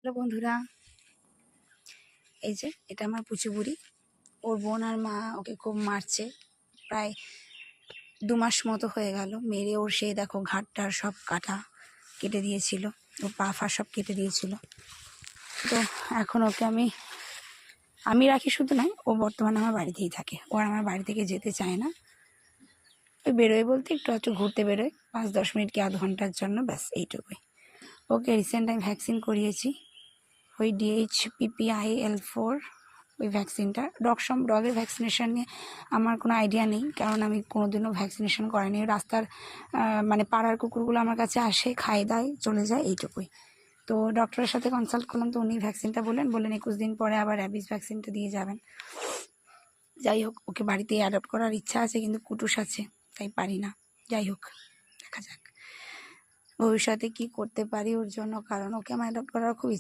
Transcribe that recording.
Hello বন্ধুরা, এই যে এটা আমার পুচু বুড়ি। ওর বোন আর মা ওকে খুব মারছে। প্রায় 2 মাস মতো হয়ে গেল মেরে। ওর সেই দেখো ঘাটটার সব কেটে দিয়েছিল, ওর পা ফা সব কেটে দিয়েছিল। তো এখন ওকে আমি রাখি, শুধু নয়, ও বর্তমানে আমার বাড়িতেই থাকে। ও আর আমার বাড়ি থেকে যেতে চায় না। ওই বেরোয় বলতে একটু ঘুরতে বেরোয় 5-10 মিনিট কি আধ ঘন্টার জন্য, ব্যাস এইটুকুই। ওকে রিসেন্ট আমি ভ্যাকসিন করিয়েছি, ওই DHPPIL4 ওই ভ্যাকসিনটা। ডগের ভ্যাকসিনেশন নিয়ে আমার কোনো আইডিয়া নেই, কারণ আমি কোনোদিনও ভ্যাকসিনেশন করাইনি। রাস্তার মানে পাড়ার কুকুরগুলো আমার কাছে আসে, খায় দায় চলে যায়, এইটুকুই। তো ডক্টরের সাথে কনসাল্ট করলাম, তো উনি ভ্যাকসিনটা বললেন 21 দিন পরে আবার র্যাবিস ভ্যাকসিনটা দিয়ে যাবেন। যাই হোক, ওকে বাড়িতেই অ্যাডপ্ট করার ইচ্ছা আছে, কিন্তু কুটুস আছে, তাই পারি না। যাই হোক, দেখা যাক ভবিষ্যতে কি করতে পারি ওর জন্য, কারণ ওকে আমার অ্যাডপ্ট করার খুব